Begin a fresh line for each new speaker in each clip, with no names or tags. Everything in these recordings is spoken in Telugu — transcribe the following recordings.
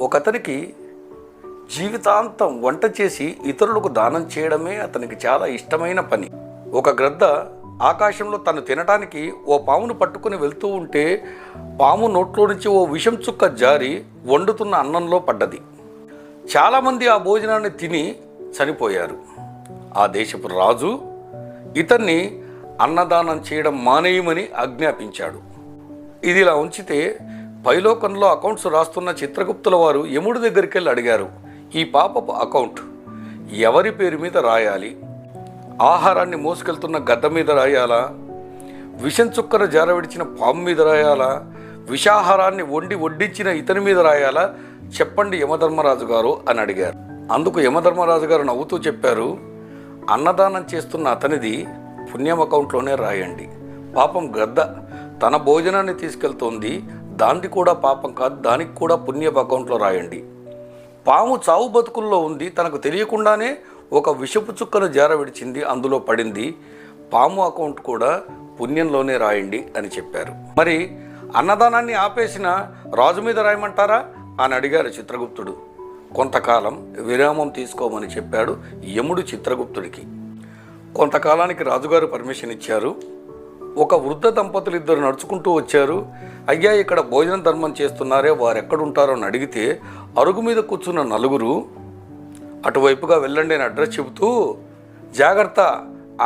ఒకతనికి జీవితాంతం వంట చేసి ఇతరులకు దానం చేయడమే అతనికి చాలా ఇష్టమైన పని. ఒక గ్రద్ద ఆకాశంలో తను తినటానికి ఓ పామును పట్టుకుని వెళ్తూ ఉంటే పాము నోట్లో నుంచి ఓ విషం చుక్క జారి వండుతున్న అన్నంలో పడ్డది. చాలామంది ఆ భోజనాన్ని తిని చనిపోయారు. ఆ దేశపు రాజు ఇతన్ని అన్నదానం చేయడం మానేయమని ఆజ్ఞాపించాడు. ఇదిలా ఉంచితే పైలోకంలో అకౌంట్స్ రాస్తున్న చిత్రగుప్తుల వారు యముడి దగ్గరికి వెళ్ళి అడిగారు, ఈ పాపపు అకౌంట్ ఎవరి పేరు మీద రాయాలి? ఆహారాన్ని మోసుకెళ్తున్న గద్ద మీద రాయాలా? విషం చుక్కర జారవిడిచిన పాము మీద రాయాలా? విషాహారాన్ని వడ్డించిన ఇతని మీద రాయాలా? చెప్పండి యమధర్మరాజు గారు అని అడిగారు. అందుకు యమధర్మరాజు గారు నవ్వుతూ చెప్పారు, అన్నదానం చేస్తున్న అతనిది పుణ్యం అకౌంట్లోనే రాయండి. పాపం గద్ద తన భోజనాన్ని తీసుకెళ్తోంది, దానికి కూడా పాపం కాదు, దానికి కూడా పుణ్యం అకౌంట్లో రాయండి. పాము చావు బతుకుల్లో ఉంది, తనకు తెలియకుండానే ఒక విషపు చుక్కను జార విడిచింది, అందులో పడింది, పాము అకౌంట్ కూడా పుణ్యంలోనే రాయండి అని చెప్పారు. మరి అన్నదానాన్ని ఆపేసిన రాజు మీద రాయమంటారా అని అడిగారు చిత్రగుప్తుడు. కొంతకాలం విరామం తీసుకోమని చెప్పాడు యముడు చిత్రగుప్తుడికి. కొంతకాలానికి రాజుగారు పర్మిషన్ ఇచ్చారు. ఒక వృద్ధ దంపతులు ఇద్దరు నడుచుకుంటూ వచ్చారు. అయ్యా, ఇక్కడ భోజనం ధర్మం చేస్తున్నారే, వారు ఎక్కడుంటారో అని అడిగితే అరుగు మీద కూర్చున్న నలుగురు అటువైపుగా వెళ్ళండి అని అడ్రస్ చెబుతూ, జాగ్రత్త,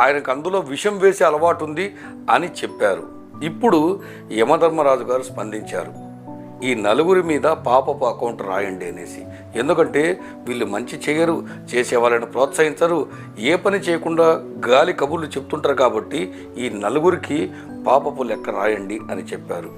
ఆయనకు అందులో విషం వేసే అలవాటు ఉంది అని చెప్పారు. ఇప్పుడు యమధర్మరాజు గారు స్పందించారు, ఈ నలుగురి మీద పాపపు అకౌంట్ రాయండి అనేసి. ఎందుకంటే వీళ్ళు మంచి చేయరు, చేసే వాళ్ళని ప్రోత్సహించరు, ఏ పని చేయకుండా గాలి కబుర్లు చెప్తుంటారు కాబట్టి ఈ నలుగురికి పాపపు లెక్క రాయండి అని చెప్పారు.